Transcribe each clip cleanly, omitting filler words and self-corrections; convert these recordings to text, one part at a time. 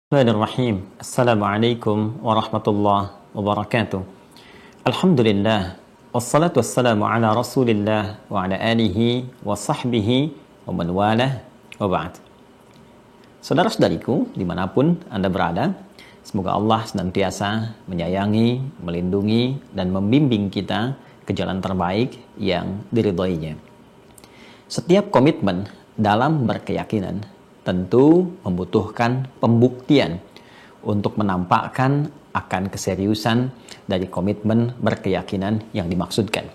Bismillahirrahmanirrahim. Assalamualaikum warahmatullahi wabarakatuh. Alhamdulillah. Wassalatu wassalamu ala rasulillah wa ala alihi wa sahbihi wa man walah wa ba'd. Saudara-saudariku dimanapun Anda berada, semoga Allah senantiasa menyayangi, melindungi, dan membimbing kita ke jalan terbaik yang diridhoinya. Setiap komitmen dalam berkeyakinan tentu membutuhkan pembuktian untuk menampakkan akan keseriusan dari komitmen berkeyakinan yang dimaksudkan.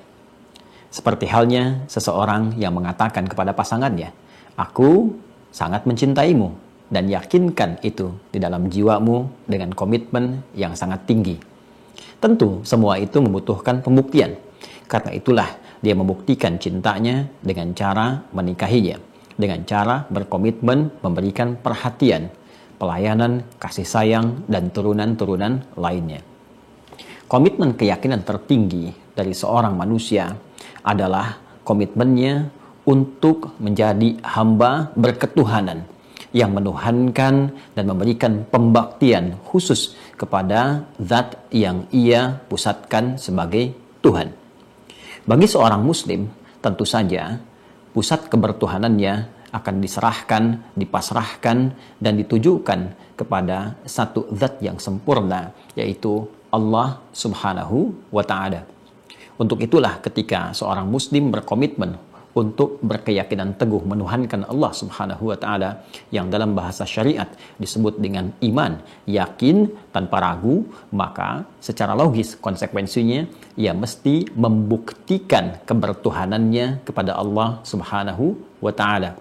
Seperti halnya seseorang yang mengatakan kepada pasangannya, "Aku sangat mencintaimu," dan yakinkan itu di dalam jiwamu dengan komitmen yang sangat tinggi. Tentu semua itu membutuhkan pembuktian. Karena itulah dia membuktikan cintanya dengan cara menikahinya, dengan cara berkomitmen memberikan perhatian, pelayanan, kasih sayang, dan turunan-turunan lainnya. Komitmen keyakinan tertinggi dari seorang manusia adalah komitmennya untuk menjadi hamba berketuhanan yang menuhankan dan memberikan pembaktian khusus kepada zat yang ia pusatkan sebagai Tuhan. Bagi seorang muslim, tentu saja pusat kebertuhanannya akan diserahkan, dipasrahkan, dan ditujukan kepada satu zat yang sempurna, yaitu Allah Subhanahu wa Ta'ala. Untuk itulah ketika seorang muslim berkomitmen untuk berkeyakinan teguh menuhankan Allah Subhanahu wa Ta'ala, yang dalam bahasa syariat disebut dengan iman, yakin tanpa ragu, maka secara logis konsekuensinya ia mesti membuktikan kebertuhanannya kepada Allah Subhanahu wa Ta'ala.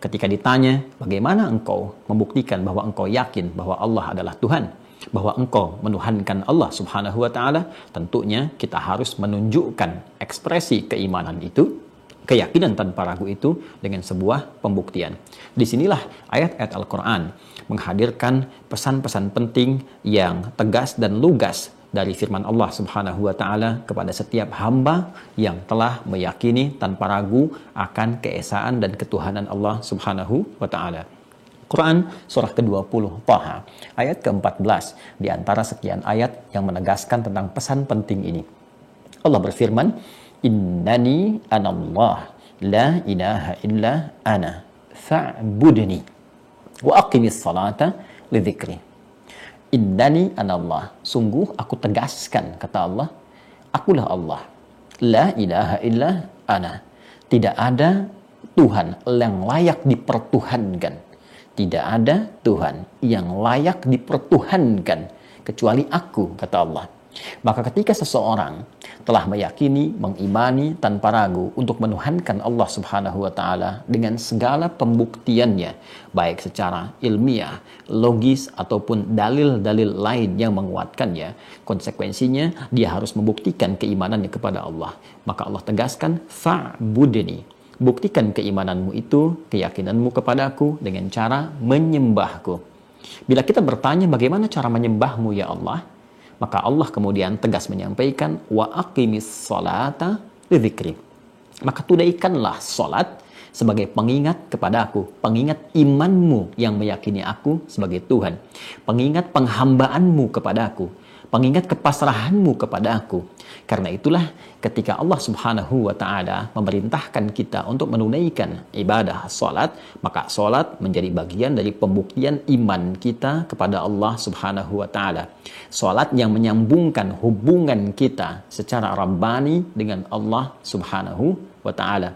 Ketika ditanya, bagaimana engkau membuktikan bahwa engkau yakin bahwa Allah adalah Tuhan, bahwa engkau menuhankan Allah Subhanahu wa Ta'ala, tentunya kita harus menunjukkan ekspresi keimanan itu, keyakinan tanpa ragu itu, dengan sebuah pembuktian. Disinilah ayat-ayat Al-Quran menghadirkan pesan-pesan penting yang tegas dan lugas dari firman Allah Subhanahu wa Ta'ala kepada setiap hamba yang telah meyakini tanpa ragu akan keesaan dan ketuhanan Allah Subhanahu wa Ta'ala. Quran surah ke-20 Thaha ayat ke-14 di antara sekian ayat yang menegaskan tentang pesan penting ini. Allah berfirman, "Innani anallah la ilaha illa ana fa'budni wa aqimis salata li dzikri." Innani anallah, sungguh aku tegaskan, kata Allah, akulah Allah. La ilaha illa ana, tidak ada Tuhan yang layak dipertuhankan. Tidak ada Tuhan yang layak dipertuhankan kecuali aku, kata Allah. Maka ketika seseorang telah meyakini, mengimani tanpa ragu untuk menuhankan Allah Subhanahu wa Ta'ala dengan segala pembuktiannya, baik secara ilmiah, logis, ataupun dalil-dalil lain yang menguatkannya, konsekuensinya dia harus membuktikan keimanannya kepada Allah. Maka Allah tegaskan, fa'budni, buktikan keimananmu itu, keyakinanmu kepadaku dengan cara menyembahku. Bila kita bertanya bagaimana cara menyembahmu ya Allah, maka Allah kemudian tegas menyampaikan, wa aqimis salata lidzikri. Maka tunaikanlah salat sebagai pengingat kepada aku, pengingat imanmu yang meyakini aku sebagai Tuhan, pengingat penghambaanmu kepada aku, pengingat kepasrahanmu kepada aku. Karena itulah ketika Allah Subhanahu wa Ta'ala memerintahkan kita untuk menunaikan ibadah salat, maka salat menjadi bagian dari pembuktian iman kita kepada Allah Subhanahu wa Ta'ala. Salat yang menyambungkan hubungan kita secara rabbani dengan Allah Subhanahu wa Ta'ala.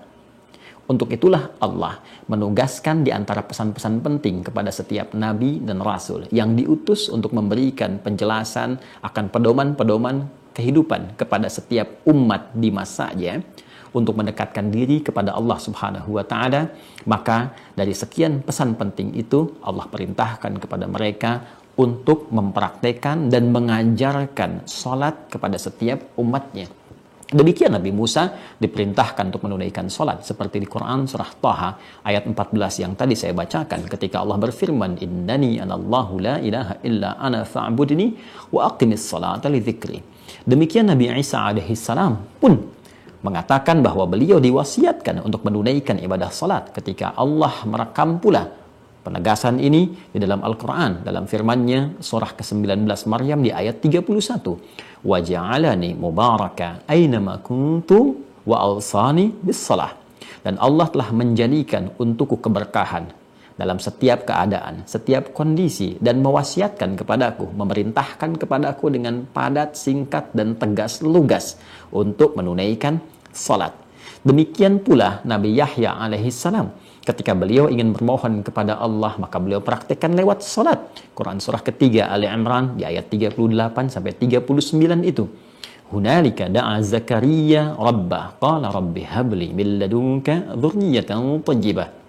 Untuk itulah Allah menugaskan di antara pesan-pesan penting kepada setiap nabi dan rasul yang diutus untuk memberikan penjelasan akan pedoman-pedoman kehidupan kepada setiap umat di masanya untuk mendekatkan diri kepada Allah Subhanahu wa Ta'ala. Maka dari sekian pesan penting itu Allah perintahkan kepada mereka untuk mempraktekkan dan mengajarkan salat kepada setiap umatnya. Demikian Nabi Musa diperintahkan untuk menunaikan salat seperti di Quran surah Thaha ayat 14 yang tadi saya bacakan ketika Allah berfirman, "Innani anallahu la ilaha illa ana fa'budni wa aqimis salata li dzikri." Demikian Nabi Isa alaihi salam pun mengatakan bahwa beliau diwasiatkan untuk menunaikan ibadah salat ketika Allah merekam pula Penegasan ini di dalam Al-Quran, dalam firman-Nya surah ke-19 Maryam di ayat 31. Wa ja'alani mubaraka aynama kuntu wa awsani bis-shalah. Dan Allah telah menjadikan untukku keberkahan dalam setiap keadaan, setiap kondisi, dan mewasiatkan kepadaku, memerintahkan kepadaku dengan padat, singkat, dan tegas lugas untuk menunaikan salat. Demikian pula Nabi Yahya alaihissalam, ketika beliau ingin bermohon kepada Allah, maka beliau praktekkan lewat salat. Quran surah ketiga Ali Imran di ayat 38 sampai 39 itu. Hunalika da'a Zakaria rabbah qala rabbi habli min ladunka dzurriyyatan thayyibah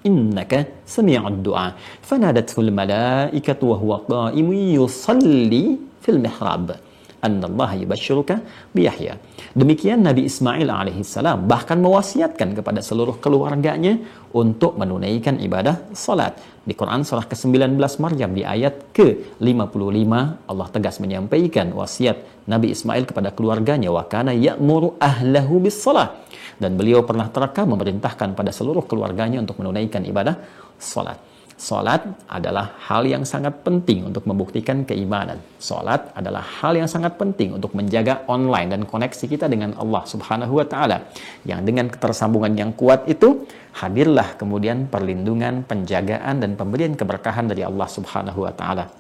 innaka sami'ud du'a fanadatul malaikatu wa huwa qa'imun yusalli fil mihrab annallaha yubashshiruka bi Yahya. Demikian Nabi Ismail alaihissalam bahkan mewasiatkan kepada seluruh keluarganya untuk menunaikan ibadah salat. Di Quran surah ke-19 Maryam di ayat ke-55 Allah tegas menyampaikan wasiat Nabi Ismail kepada keluarganya, wa kana ya'muru ahlahu bis salah, dan beliau pernah terekam memerintahkan pada seluruh keluarganya untuk menunaikan ibadah salat. Salat adalah hal yang sangat penting untuk membuktikan keimanan. Salat adalah hal yang sangat penting untuk menjaga online dan koneksi kita dengan Allah Subhanahu wa taala. Yang dengan ketersambungan yang kuat itu, hadirlah kemudian perlindungan, penjagaan, dan pemberian keberkahan dari Allah Subhanahu wa taala.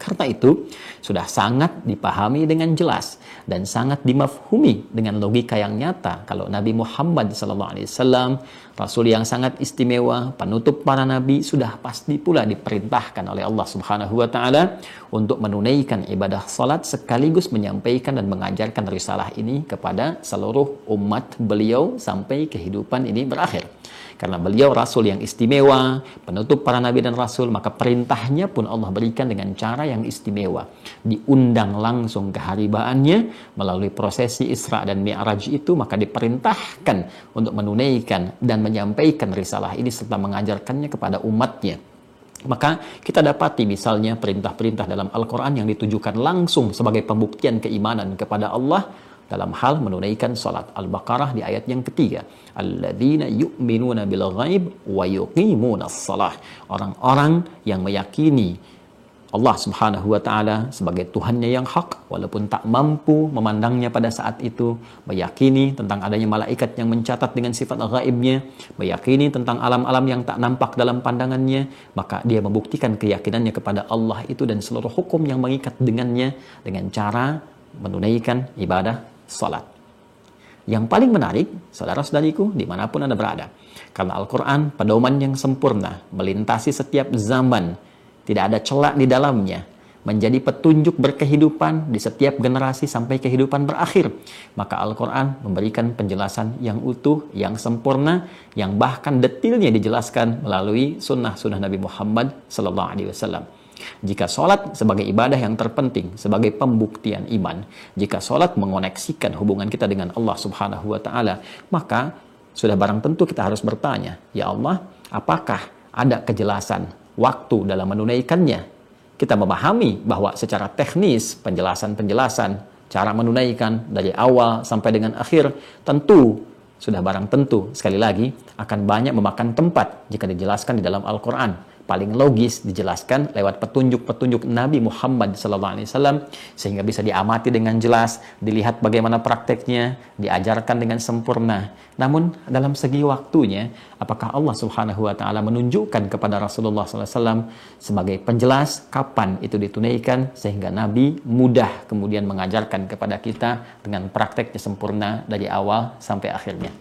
Karena itu, sudah sangat dipahami dengan jelas dan sangat dimafhumi dengan logika yang nyata kalau Nabi Muhammad SAW, Rasul yang sangat istimewa, penutup para nabi, sudah pasti pula diperintahkan oleh Allah Subhanahu wa taala untuk menunaikan ibadah salat sekaligus menyampaikan dan mengajarkan risalah ini kepada seluruh umat beliau sampai kehidupan ini berakhir. Karena beliau Rasul yang istimewa, penutup para nabi dan Rasul, maka perintahnya pun Allah berikan dengan cara yang istimewa. Diundang langsung keharibaannya melalui prosesi Isra dan Mi'raj itu, maka diperintahkan untuk menunaikan dan menyampaikan risalah ini serta mengajarkannya kepada umatnya. Maka kita dapati misalnya perintah-perintah dalam Al-Quran yang ditujukan langsung sebagai pembuktian keimanan kepada Allah dalam hal menunaikan salat. Al-Baqarah di ayat yang ketiga. Alladzina yu'minuna bil ghaib wa yuqimunas shalah. Orang-orang yang meyakini Allah Subhanahu wa taala sebagai Tuhannya yang hak walaupun tak mampu memandangnya pada saat itu, meyakini tentang adanya malaikat yang mencatat dengan sifat ghaibnya, meyakini tentang alam-alam yang tak nampak dalam pandangannya, maka dia membuktikan keyakinannya kepada Allah itu dan seluruh hukum yang mengikat dengannya dengan cara menunaikan ibadah salat. Yang paling menarik, saudara-saudariku, dimanapun Anda berada, karena Al-Quran pedoman yang sempurna, melintasi setiap zaman, tidak ada celah di dalamnya, menjadi petunjuk berkehidupan di setiap generasi sampai kehidupan berakhir. Maka Al-Quran memberikan penjelasan yang utuh, yang sempurna, yang bahkan detailnya dijelaskan melalui sunnah-sunnah Nabi Muhammad SAW. Jika sholat sebagai ibadah yang terpenting, sebagai pembuktian iman, jika sholat mengoneksikan hubungan kita dengan Allah Subhanahu wa ta'ala, maka sudah barang tentu kita harus bertanya, ya Allah, apakah ada kejelasan waktu dalam menunaikannya? Kita memahami bahwa secara teknis penjelasan-penjelasan cara menunaikan dari awal sampai dengan akhir tentu sudah barang tentu sekali lagi akan banyak memakan tempat jika dijelaskan di dalam Al-Quran. Paling logis dijelaskan lewat petunjuk-petunjuk Nabi Muhammad SAW sehingga bisa diamati dengan jelas, dilihat bagaimana prakteknya, diajarkan dengan sempurna. Namun dalam segi waktunya, apakah Allah Subhanahu wa taala menunjukkan kepada Rasulullah SAW sebagai penjelas kapan itu ditunaikan sehingga Nabi mudah kemudian mengajarkan kepada kita dengan prakteknya sempurna dari awal sampai akhirnya.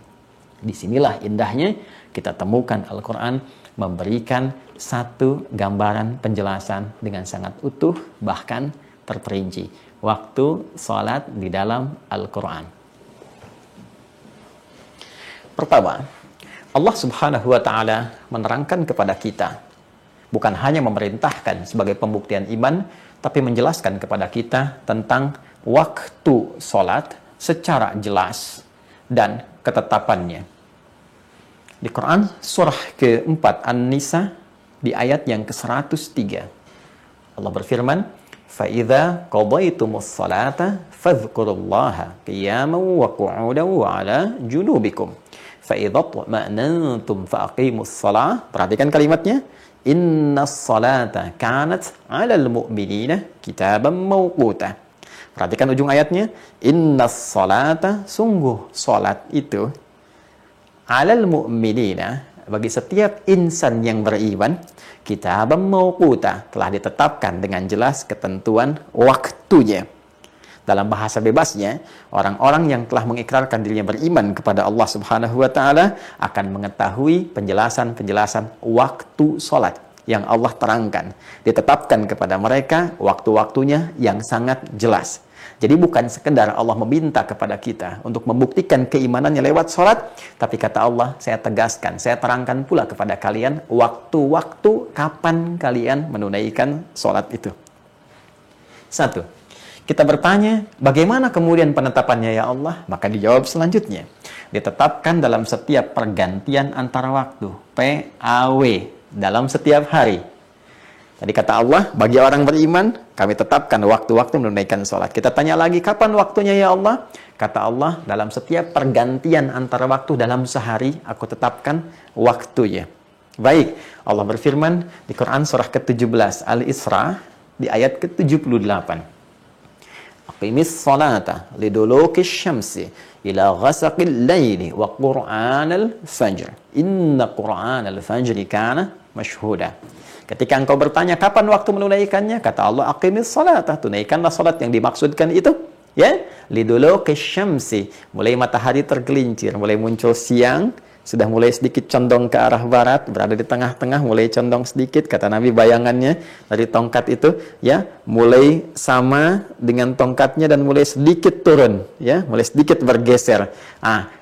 Disinilah indahnya kita temukan Al-Quran memberikan satu gambaran penjelasan dengan sangat utuh, bahkan terperinci. Waktu sholat di dalam Al-Quran. Pertama, Allah Subhanahu wa ta'ala menerangkan kepada kita, bukan hanya memerintahkan sebagai pembuktian iman, tapi menjelaskan kepada kita tentang waktu sholat secara jelas dan ketetapannya. Di Quran surah ke-4 An-Nisa di ayat yang ke-103 Allah berfirman, فَإِذَا قَضَيْتُمُ الصَّلَاةَ فَاذْكُرُوا اللَّهَ قِيَامًا وَقُعُودًا وَعَلَى جُنُوبِكُمْ فَإِذَا اطْمَأْنَنْتُمْ فَأَقِيمُوا الصَّلَاةَ. Perhatikan kalimatnya, Innas salata kanat 'alal mu'minina kitaban mawquta. Perhatikan ujung ayatnya. Innas salata, sungguh salat itu, 'alal mu'minina, bagi setiap insan yang beriman, kitaban mawquta, telah ditetapkan dengan jelas ketentuan waktunya. Dalam bahasa bebasnya, orang-orang yang telah mengikrarkan dirinya beriman kepada Allah Subhanahu wa taala akan mengetahui penjelasan-penjelasan waktu salat yang Allah terangkan. Ditetapkan kepada mereka waktu-waktunya yang sangat jelas. Jadi bukan sekedar Allah meminta kepada kita untuk membuktikan keimanannya lewat salat, tapi kata Allah, saya tegaskan, saya terangkan pula kepada kalian waktu-waktu kapan kalian menunaikan salat itu. Satu, kita bertanya, bagaimana kemudian penetapannya ya Allah? Maka dijawab selanjutnya. Ditetapkan dalam setiap pergantian antara waktu. PAW. Dalam setiap hari. Tadi kata Allah, bagi orang beriman, kami tetapkan waktu-waktu menunaikan sholat. Kita tanya lagi, kapan waktunya ya Allah? Kata Allah, dalam setiap pergantian antara waktu dalam sehari, aku tetapkan waktunya. Baik, Allah berfirman di Quran surah ke-17, Al-Isra, di ayat ke-78. Aqimis salata liduluki syamsi ila ghasaqil laili wa qur'anal fajr. Inna qur'anal fajri kana masyhuda. Ketika engkau bertanya kapan waktu menunaikannya, kata Allah, aqimis salata, tunaikanlah salat yang dimaksudkan itu, ya, liduluki syamsi, mulai matahari tergelincir, mulai muncul siang, sudah mulai sedikit condong ke arah barat, berada di tengah-tengah, mulai condong sedikit, kata Nabi bayangannya dari tongkat itu, ya, mulai sama dengan tongkatnya dan mulai sedikit turun, ya, mulai sedikit bergeser.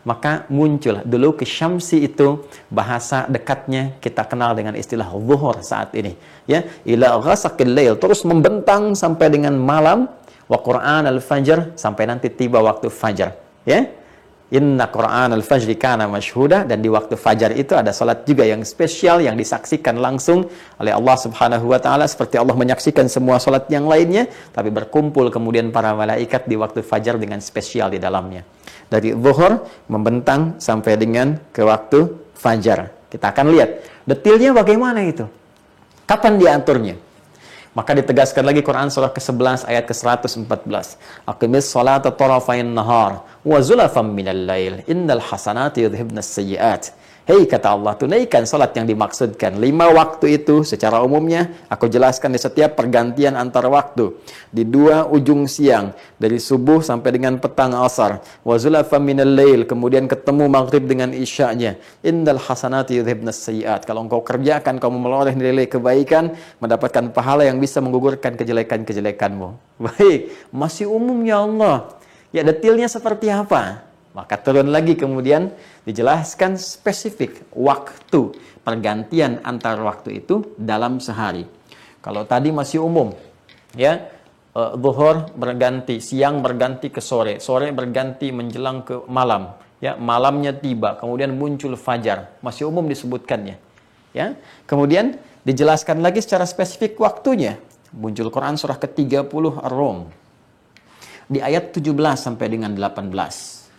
Maka muncul dulu ke syamsi itu, bahasa dekatnya kita kenal dengan istilah zuhur saat ini, ya, ila ghasaqil lail, terus membentang sampai dengan malam, wa Qur'an al-fajr, sampai nanti tiba waktu fajar, ya. Inna Qur'an al-fajri kana masyhuda, dan di waktu fajar itu ada salat juga yang spesial yang disaksikan langsung oleh Allah Subhanahu wa taala, seperti Allah menyaksikan semua salat yang lainnya, tapi berkumpul kemudian para malaikat di waktu fajar dengan spesial di dalamnya. Dari zuhur membentang sampai dengan ke waktu fajar. Kita akan lihat detailnya bagaimana itu. Kapan diaturnya? Maka ditegaskan lagi Quran surah ke-11 ayat ke-114. Aqimis salata tarafain nahar wa zulafam minal lail innal hasanati yudhibnas sayyiat. Hei, kata Allah, tunaikan salat yang dimaksudkan. 5 waktu itu secara umumnya aku jelaskan di setiap pergantian antar waktu. Di 2 ujung siang, dari subuh sampai dengan petang asar. Wa zulafam minal lail, kemudian ketemu maghrib dengan isya'nya. Innal hasanati yudhibnas sayyiat. Kalau engkau kerjakan, kamu meloreh nilai kebaikan, mendapatkan pahala yang bisa menggugurkan kejelekan-kejelekanmu. Baik, masih umum ya Allah. Ya, detailnya seperti apa? Maka turun lagi kemudian dijelaskan spesifik waktu pergantian antar waktu itu dalam sehari. Kalau tadi masih umum, ya, zuhur berganti, siang berganti ke sore, sore berganti menjelang ke malam, ya, malamnya tiba, kemudian muncul fajar, masih umum disebutkannya, ya. Kemudian dijelaskan lagi secara spesifik waktunya. Muncul Quran surah ke-30 Ar-Rum di ayat 17 sampai dengan 18.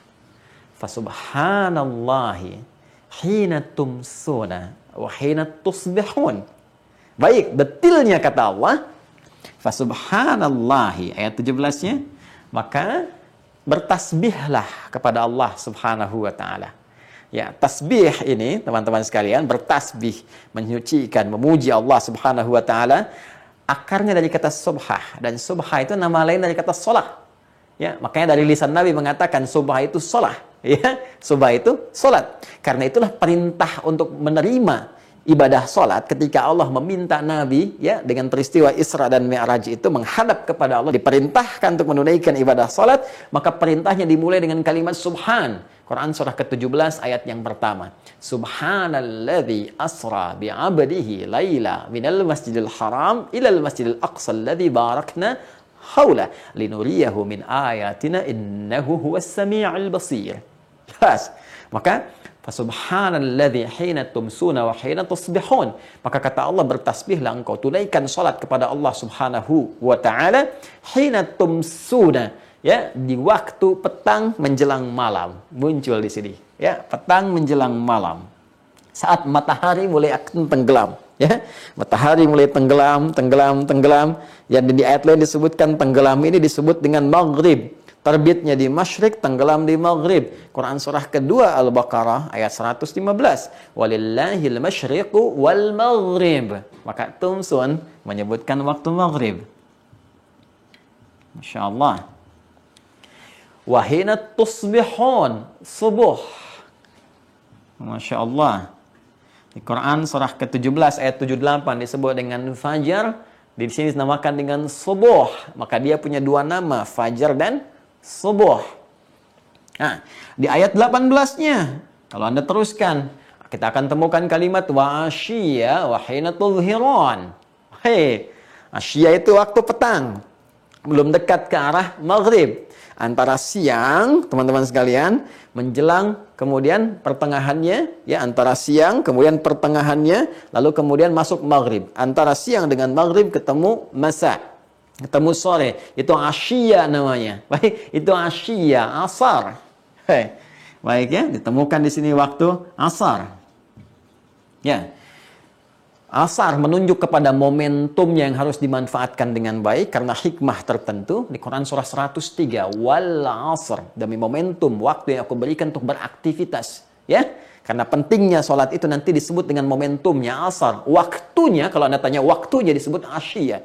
Fasubhanallahi hina tumsuna wa hina tusbihun. Baik, detailnya kata Allah. Fasubhanallahi, ayat 17-nya, maka bertasbihlah kepada Allah Subhanahu wa taala. Ya, tasbih ini teman-teman sekalian, bertasbih, menyucikan, memuji Allah Subhanahu wa taala, akarnya dari kata subhah, dan subhah itu nama lain dari kata shalah. Ya, makanya dari lisan Nabi mengatakan subhah itu shalah. Ya, subah itu salat. Karena itulah perintah untuk menerima ibadah salat ketika Allah meminta Nabi, ya, dengan peristiwa Isra dan Mi'raj itu menghadap kepada Allah, diperintahkan untuk menunaikan ibadah salat, maka perintahnya dimulai dengan kalimat subhan. Quran surah ke-17 ayat yang pertama. Subhanalladzi asra bi'abdihi laila minal masjidil haram ilal masjidil aqsa alladzi barakna haula linuriyahu min ayatina innahu huwas sami'ul basir. Jelas. Maka fasubhanalladzi hina tumsuna wa hina tusbihun. Maka kata Allah, bertasbihlah engkau, tunaikan salat kepada Allah Subhanahu wa taala hina tumsuna, ya, di waktu petang menjelang malam. Muncul di sini, ya, petang menjelang malam. Saat matahari mulai akan tenggelam, Ya, matahari mulai tenggelam, tenggelam. Yang di ayat lain disebutkan tenggelam ini disebut dengan maghrib. Terbitnya di masyrik, tenggelam di maghrib. Quran surah kedua Al-Baqarah ayat 115. Walillahil masyriqu wal maghrib. Maka Tumsun menyebutkan waktu maghrib. Masya Allah. Wahina tusbihun, subuh. Masya Allah. Di Quran surah ke-17 ayat 78 disebut dengan fajar. Di sini dinamakan dengan subuh. Maka dia punya dua nama, fajar dan subuh. Nah, di ayat 18-nya, kalau Anda teruskan, kita akan temukan kalimat wa asyiya wa hina tudhiran. Hei, asyiya itu waktu petang. Belum dekat ke arah maghrib. Antara siang, teman-teman sekalian, menjelang kemudian pertengahannya, ya antara siang, kemudian pertengahannya, lalu kemudian masuk maghrib. Antara siang dengan maghrib ketemu masa, ketemu sore. Itu asyiya namanya. Baik, itu asyiya, asar. Baik ya, ditemukan di sini waktu asar. Ya. Asar menunjuk kepada momentumnya yang harus dimanfaatkan dengan baik karena hikmah tertentu. Di Quran surah 103, wal asr, demi momentum waktu yang aku berikan untuk beraktivitas, ya. Karena pentingnya sholat itu nanti disebut dengan momentumnya asar. Waktunya, kalau Anda tanya waktunya disebut asyia.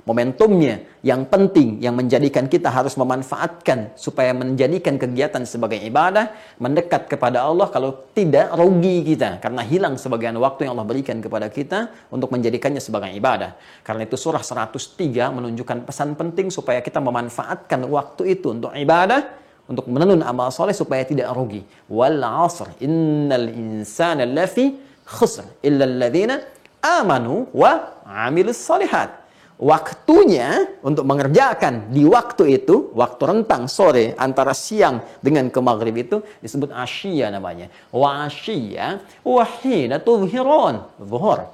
Momentumnya yang penting, yang menjadikan kita harus memanfaatkan supaya menjadikan kegiatan sebagai ibadah, mendekat kepada Allah. Kalau tidak, rugi kita karena hilang sebagian waktu yang Allah berikan kepada kita untuk menjadikannya sebagai ibadah. Karena itu surah 103 menunjukkan pesan penting supaya kita memanfaatkan waktu itu untuk ibadah, untuk menenun amal soleh supaya tidak rugi. Wal asr innal insana lafi khusr illa alladhina amanu wa amilus solihat. Waktunya untuk mengerjakan di waktu itu, waktu rentang sore antara siang dengan ke maghrib itu disebut asyia namanya. Wa asyia wa hina tudhiran, zuhur.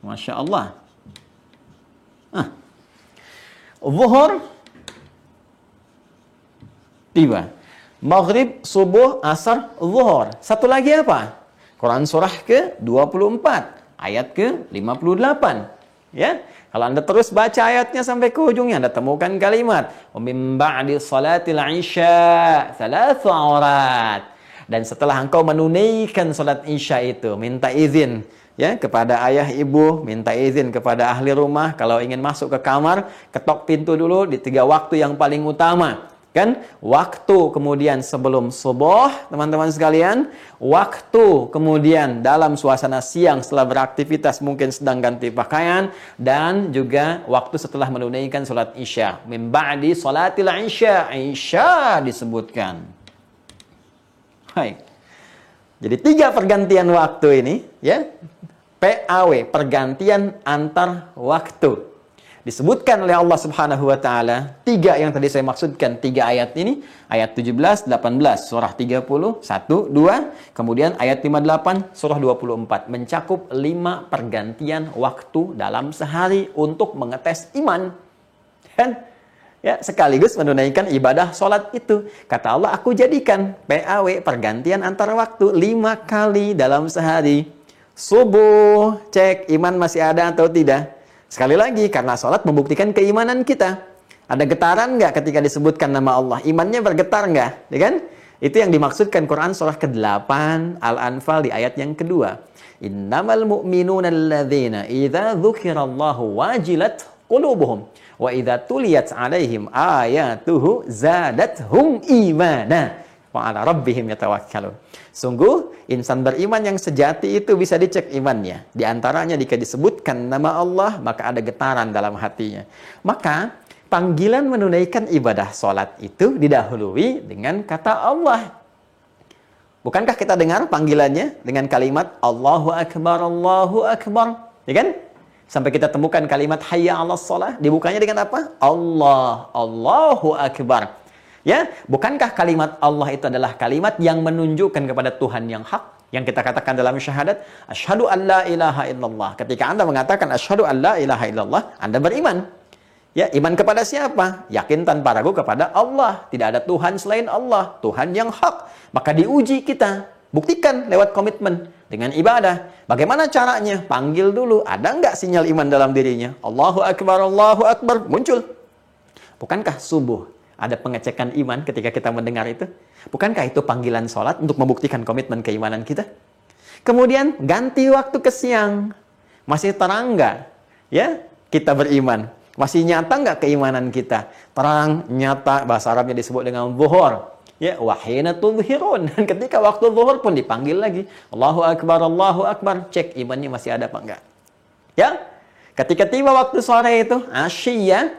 Masya Allah. Zuhur tiba. Maghrib, subuh, asar, zuhur. Satu lagi apa? Quran surah ke-24 ayat ke-58. Ya, kalau Anda terus baca ayatnya sampai ke ujungnya, Anda temukan kalimat min ba'di salatil isya thalathu awrat. Dan setelah engkau menunaikan salat isya itu, minta izin ya kepada ayah ibu, minta izin kepada ahli rumah. Kalau ingin masuk ke kamar, ketok pintu dulu di 3 waktu yang paling utama. Kan waktu kemudian sebelum subuh, teman-teman sekalian, waktu kemudian dalam suasana siang setelah beraktivitas mungkin sedang ganti pakaian, dan juga waktu setelah menunaikan salat isya. Min ba'di salatil isya, isya disebutkan. Baik. Jadi 3 pergantian waktu ini, ya. PAW, pergantian antar waktu. Disebutkan oleh Allah Subhanahu wa taala 3 yang tadi saya maksudkan, 3 ayat ini, ayat 17, 18 surah 30, 1, 2, kemudian ayat 58 surah 24 mencakup 5 pergantian waktu dalam sehari untuk mengetes iman. Dan ya, sekaligus menunaikan ibadah sholat itu. Kata Allah, aku jadikan PAW, pergantian antara waktu 5 kali dalam sehari. Subuh, cek iman masih ada atau tidak. Sekali lagi, karena sholat membuktikan keimanan kita. Ada getaran nggak ketika disebutkan nama Allah? Imannya bergetar nggak? Ya kan? Itu yang dimaksudkan Quran surah ke-8 Al-Anfal di ayat yang kedua. Innamal mu'minuna alladzina idza dzukirallahu wajilat qulubuhum wa idza tuliyat alaihim ayatuhu zadathum imana wa ala rabbihim yatawakkalun. Sungguh, insan beriman yang sejati itu bisa dicek imannya. Di antaranya jika disebutkan nama Allah, maka ada getaran dalam hatinya. Maka, panggilan menunaikan ibadah sholat itu didahului dengan kata Allah. Bukankah kita dengar panggilannya dengan kalimat Allahu Akbar, Allahu Akbar? Ya kan? Sampai kita temukan kalimat Hayya 'alas shalah, dibukanya dengan apa? Allah, Allahu Akbar. Ya, bukankah kalimat Allah itu adalah kalimat yang menunjukkan kepada Tuhan yang hak, yang kita katakan dalam syahadat, asyhadu an la ilaha illallah. Ketika Anda mengatakan asyhadu an la ilaha illallah, Anda beriman. Ya, iman kepada siapa? Yakin tanpa ragu kepada Allah. Tidak ada Tuhan selain Allah, Tuhan yang hak. Maka diuji kita. Buktikan lewat komitmen dengan ibadah. Bagaimana caranya? Panggil dulu. Ada nggak sinyal iman dalam dirinya? Allahu Akbar, muncul. Bukankah subuh ada pengecekan iman ketika kita mendengar itu? Bukankah itu panggilan sholat untuk membuktikan komitmen keimanan kita? Kemudian ganti waktu ke siang. Masih terang nggak? Ya, kita beriman. Masih nyata nggak keimanan kita? Terang, nyata, bahasa Arabnya disebut dengan zuhur. Ya, wahina tudhirun. Dan ketika waktu zuhur pun dipanggil lagi. Allahu Akbar. Cek imannya masih ada apa enggak. Ya, ketika tiba waktu sore itu, asyiyah,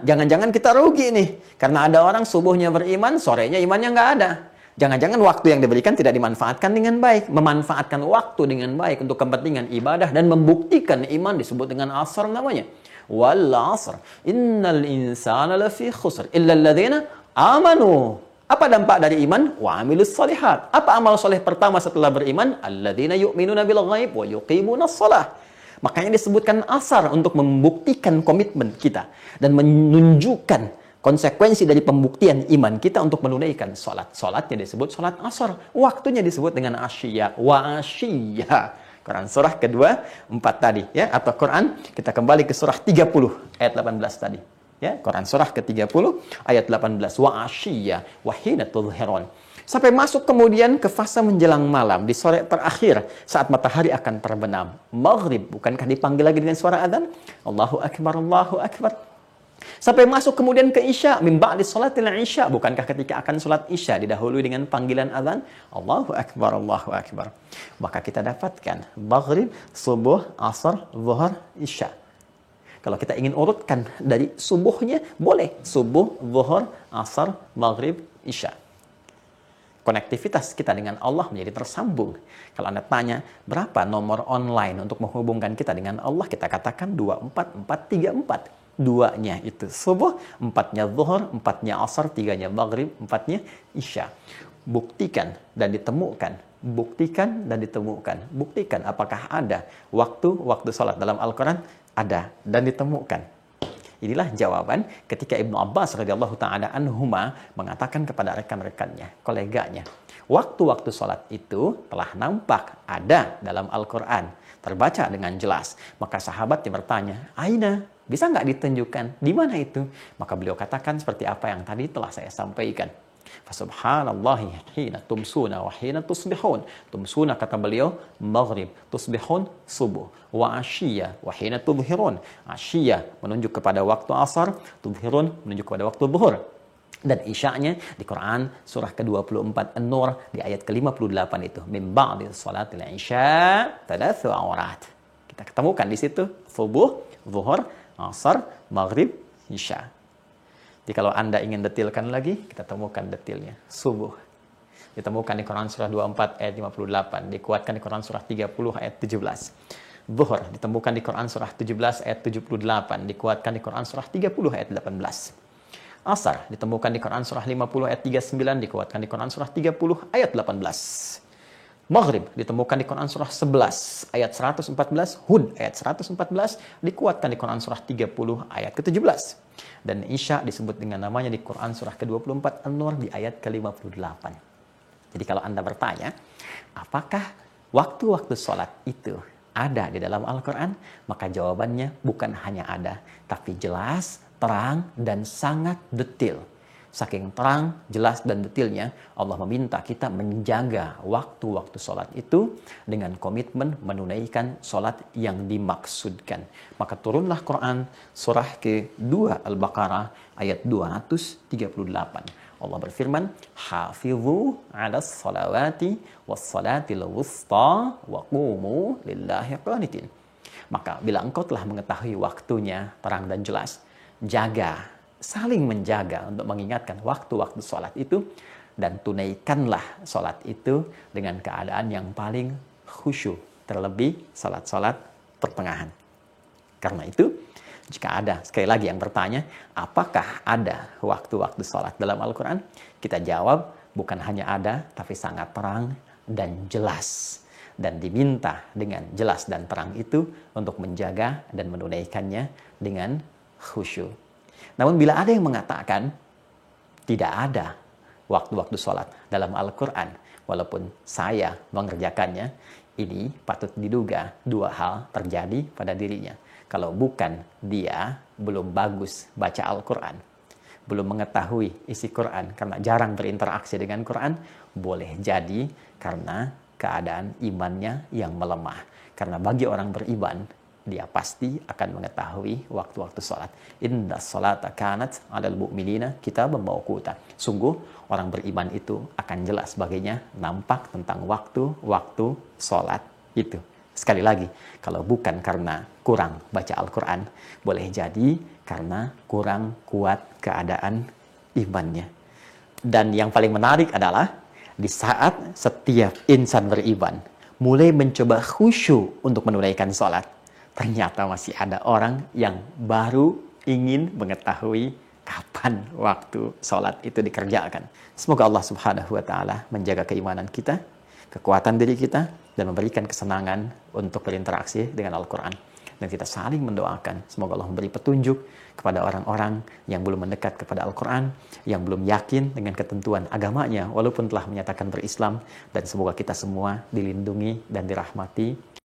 jangan-jangan kita rugi nih. Karena ada orang subuhnya beriman, sorenya imannya nggak ada. Jangan-jangan waktu yang diberikan tidak dimanfaatkan dengan baik. Memanfaatkan waktu dengan baik untuk kepentingan ibadah dan membuktikan iman disebut dengan asar namanya. Wal asr, innal insana lafi khusr, illa alladhina amanu. Apa dampak dari iman? Wa amilus shalihat. Apa amal soleh pertama setelah beriman? Alladzina yu'minuna bil ghaib wa yuqimunas shalah. Makanya disebutkan asar untuk membuktikan komitmen kita dan menunjukkan konsekuensi dari pembuktian iman kita untuk menunaikan salat. Salatnya disebut salat asar. Waktunya disebut dengan asyiyah. Wa asyiyah. Quran surah kedua 4 tadi ya, atau Quran kita kembali ke surah 30 ayat 18 tadi. Ya, Quran surah ke-30 ayat 18, wa asyiyya wa hina tudhhirun. Sampai masuk kemudian ke fase menjelang malam, di sore terakhir saat matahari akan terbenam. Maghrib, bukankah dipanggil lagi dengan suara adzan? Allahu Akbar, Allahu Akbar. Sampai masuk kemudian ke isya, min ba'di salatil isya, bukankah ketika akan salat isya didahului dengan panggilan adzan? Allahu Akbar, Allahu Akbar. Maka kita dapatkan maghrib, subuh, asar, zuhur, isya. Kalau kita ingin urutkan dari subuhnya, boleh. Subuh, zuhur, asar, maghrib, isya. Konektivitas kita dengan Allah menjadi tersambung. Kalau Anda tanya, berapa nomor online untuk menghubungkan kita dengan Allah? Kita katakan 24434. Duanya itu subuh, 4-nya zuhur, 4-nya asar, 3-nya maghrib, 4-nya isya. Buktikan dan ditemukan. Buktikan dan ditemukan. Buktikan apakah ada waktu salat dalam Al-Quran? Ada dan ditemukan. Inilah jawaban ketika Ibnu Abbas radhiyallahu ta'ala anhuma mengatakan kepada rekan-rekannya, koleganya, waktu-waktu sholat itu telah nampak ada dalam Al-Quran, terbaca dengan jelas. Maka sahabatnya bertanya, Aina, bisa nggak ditunjukkan? Di mana itu? Maka beliau katakan seperti apa yang tadi telah saya sampaikan. Fasubhanallahi hina tumsuna wa hina tusbihun. Tumsuna kata beliau maghrib, tusbihun subuh, wa asyiyah wa hina tudhhirun. Asyiyah menunjuk kepada waktu asar, tudhhirun menunjuk kepada waktu zuhur. Dan isya'nya di Quran surah ke-24 An-Nur di ayat ke-58 itu, min ba'di salatil isya talatsu awrat. Kita ketemukan di situ subuh, zuhur, asar, maghrib, isya. Jadi kalau Anda ingin detilkan lagi, kita temukan detilnya. Subuh ditemukan di Quran surah 24 ayat 58, dikuatkan di Quran surah 30 ayat 17. Zuhur ditemukan di Quran surah 17 ayat 78, dikuatkan di Quran surah 30 ayat 18. Asar ditemukan di Quran surah 50 ayat 39, dikuatkan di Quran surah 30 ayat 18. Maghrib ditemukan di Quran surah 11 ayat 114, Hud ayat 114, dikuatkan di Quran surah 30 ayat ke-17. Dan Isya disebut dengan namanya di Quran surah ke-24 An-Nur di ayat ke-58. Jadi kalau Anda bertanya, apakah waktu-waktu sholat itu ada di dalam Al-Quran? Maka jawabannya bukan hanya ada, tapi jelas, terang, dan sangat detil. Saking terang, jelas, dan detilnya, Allah meminta kita menjaga waktu-waktu sholat itu dengan komitmen menunaikan sholat yang dimaksudkan. Maka turunlah Quran surah ke-2 Al-Baqarah ayat 238. Allah berfirman, Hafidhu 'alas salawati was salatil wusta wa qumu lillahi qanitin. Maka bila engkau telah mengetahui waktunya terang dan jelas, jaga, saling menjaga untuk mengingatkan waktu-waktu sholat itu, dan tunaikanlah sholat itu dengan keadaan yang paling khusyuk, terlebih sholat-sholat pertengahan. Karena itu, jika ada sekali lagi yang bertanya, apakah ada waktu-waktu sholat dalam Al-Quran? Kita jawab, bukan hanya ada, tapi sangat terang dan jelas. Dan diminta dengan jelas dan terang itu untuk menjaga dan menunaikannya dengan khusyuk. Namun bila ada yang mengatakan tidak ada waktu-waktu sholat dalam Al-Quran, walaupun saya mengerjakannya, ini patut diduga dua hal terjadi pada dirinya. Kalau bukan dia belum bagus baca Al-Quran, belum mengetahui isi Quran karena jarang berinteraksi dengan Quran, boleh jadi karena keadaan imannya yang melemah. Karena bagi orang beriman, dia pasti akan mengetahui waktu-waktu sholat. Inna sholata kanat alal mu'minina kitaban mauquta. Sungguh orang beriman itu akan jelas baginya nampak tentang waktu-waktu sholat itu. Sekali lagi, kalau bukan karena kurang baca Al-Quran, boleh jadi karena kurang kuat keadaan imannya. Dan yang paling menarik adalah di saat setiap insan beriman mulai mencoba khusyuk untuk menunaikan sholat, ternyata masih ada orang yang baru ingin mengetahui kapan waktu sholat itu dikerjakan. Semoga Allah Subhanahu wa Ta'ala menjaga keimanan kita, kekuatan diri kita, dan memberikan kesenangan untuk berinteraksi dengan Al-Quran. Dan kita saling mendoakan, semoga Allah memberi petunjuk kepada orang-orang yang belum mendekat kepada Al-Quran, yang belum yakin dengan ketentuan agamanya, walaupun telah menyatakan berislam, dan semoga kita semua dilindungi dan dirahmati